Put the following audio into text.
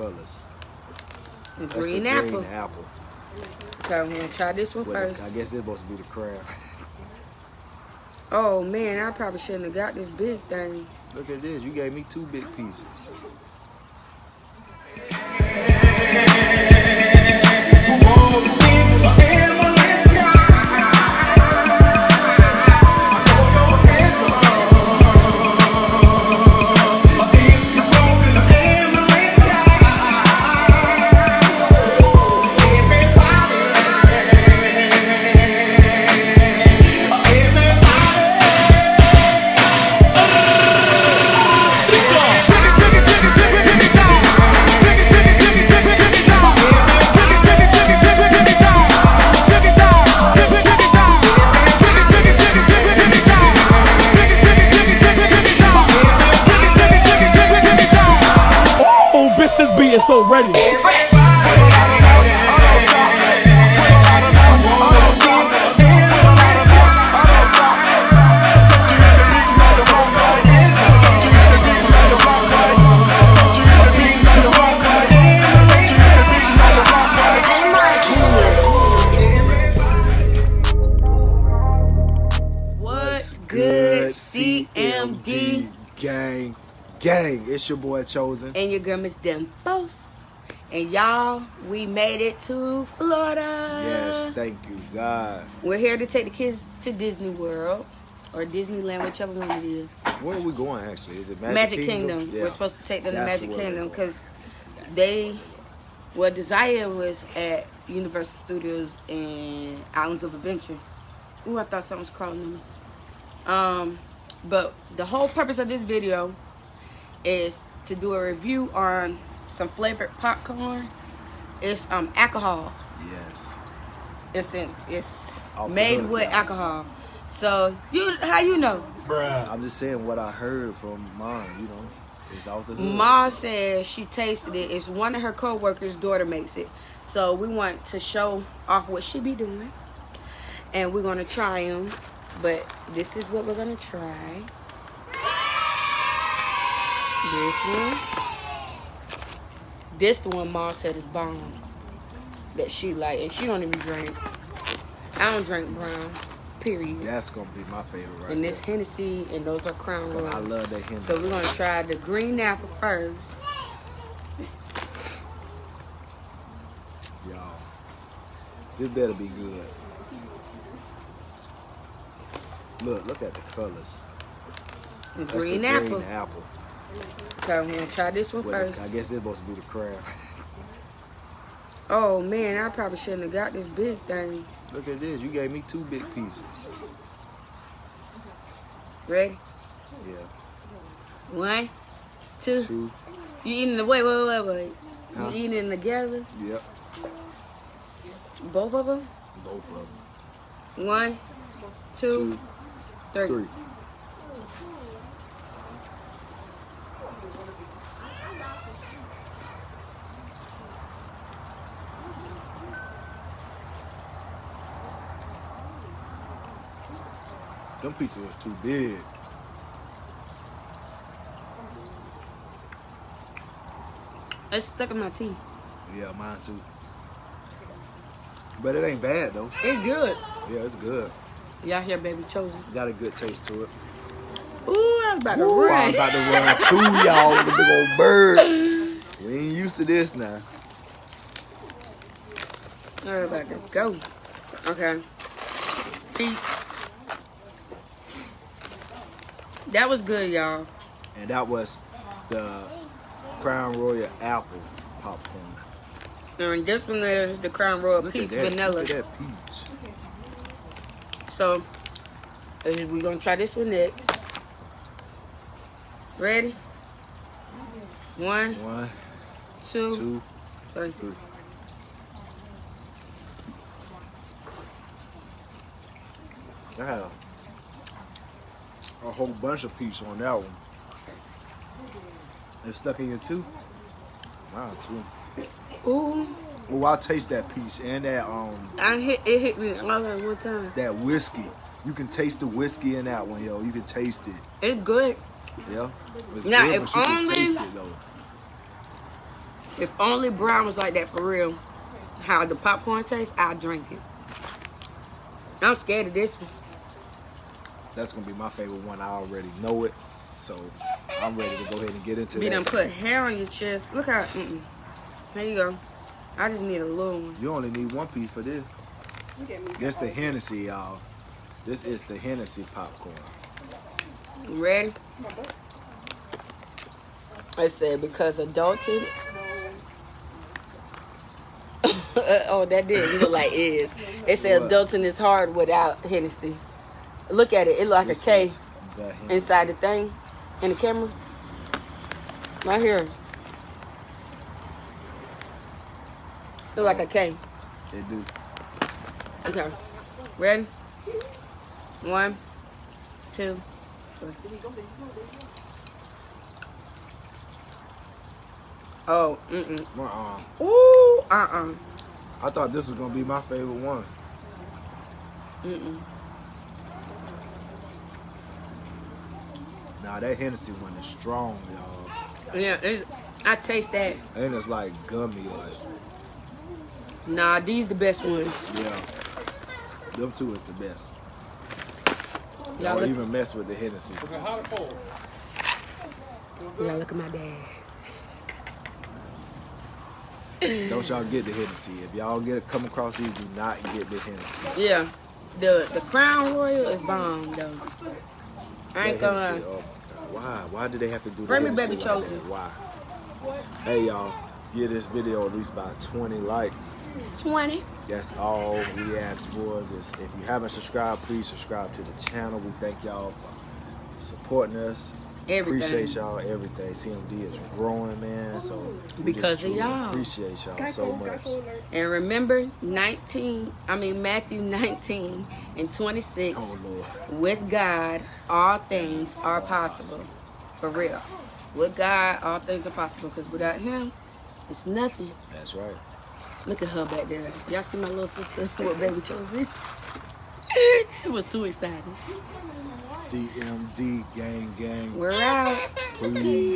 colors. The That's green the apple. green apple. Okay, I'm gonna try this one first. I guess it's supposed to be the crab. Oh man, I probably shouldn't have got this big thing. Look at this. You gave me 2 big pieces. Being so ready. What's good, CMD? Gang, it's your boy Chosen. And your girl, Miss Dempos. And y'all, we made it to Florida. Yes, thank you, God. We're here to take the kids to Disney World or Disneyland, whichever one it is. Where are we going actually? Is it Magic Kingdom. Yeah. We're supposed to take them to That's Magic where Kingdom we're because Desire was at Universal Studios and Islands of Adventure. Ooh, I thought something was crawling on me. But the whole purpose of this video is to do a review on some flavored popcorn. It's alcohol. Yes. It's Off the made hook, with yeah. alcohol. So how you know? Bruh. I'm just saying what I heard from mom, It's off the hood. Ma says she tasted it. It's one of her co-workers' daughter makes it. So we want to show off what she be doing. And we're gonna try them. But this is what we're gonna try. This one. This the one Ma said is bomb. That she like, and she don't even drink. I don't drink brown, period. That's gonna be my favorite right And this there. Hennessy and those are Crown Royal. I love that Hennessy. So we're gonna try the green apple first. Y'all, this better be good. Look at the colors. The That's green the apple. green apple. Okay, I'm gonna try this one first. I guess it's supposed to be the crab. Oh man, I probably shouldn't have got this big thing. Look at this. You gave me 2 big pieces. Ready? Yeah. 1, 2. 2. You eating the wait. Huh? You eating them together? Yep. Both of them? Both of them. 1, 2, 3. 3. Them pizzas was too big. It's stuck in my teeth. Yeah, mine too. But it ain't bad though. It's good. Yeah, it's good. Y'all hear Baby Chosen? Got a good taste to it. Ooh, I'm about to Ooh, run. I'm about to run too, y'all, with a big old bird. We ain't used to this now. I'm about to go. Okay. Peace. That was good, y'all. And that was the Crown Royal apple popcorn. And this one is the Crown Royal Look Peach at that, Vanilla. Look at that peach. So, we're going to try this one next. Ready? 1, 1, 2, 2, 3. 3. I had a whole bunch of peach on that one. It's stuck in your tooth? Wow, too. Ooh. Oh, I taste that peach and that It hit me all at one time. that whiskey. You can taste the whiskey in that one, yo. You can taste it. It's good. Yeah. It's Now, good, if but you can only- taste it though. If only brown was like that for real, how the popcorn tastes, I'll drink it. I'm scared of this one. That's gonna be my favorite one. I already know it, so I'm ready to go ahead and get into You that. done put hair on your chest. Look how, There you go. I just need a little one. You only need one piece for this. This the Hennessy, y'all. This is the Hennessy popcorn. You ready? I said because adulting. Oh, that did look like is. They said What? adulting is hard without Hennessy. Look at it. It look like This a K is the Hennessy. inside the thing, in the camera. Right here. Look like a K. They do. Okay. Ready? 1, 2, 3. Oh, Ooh, I thought this was gonna be my favorite one. Nah, that Hennessy one is strong, y'all. Yeah, I taste that. And it's like gummy, like, Nah, these the best ones. yeah. Them two is the best. Y'all Don't look, even mess with the Hennessy. y'all look at my dad. Don't y'all get the Hennessy. If y'all come across these, do not get the Hennessy. Yeah, the Crown Royal is bomb though. I ain't That gonna Hennessy, lie. oh my God. Why do they have to do Bring me Hennessy Baby like Chosen. that? Why? Hey y'all, give this video at least about 20 likes. 20. That's all we ask for. If you haven't subscribed, please subscribe to the channel. We thank y'all for supporting us. Everything. Appreciate y'all, everything. CMD is growing, man. So we Because just of truly y'all. appreciate y'all so much. And remember, Matthew 19 and 26. Oh Lord. With God, all things are possible. For real. With God, all things are possible. Because without Him, it's nothing. That's right. Look at her back there. Y'all see my little sister with Baby Chosen? She was too excited. CMD gang gang. We're out. Please.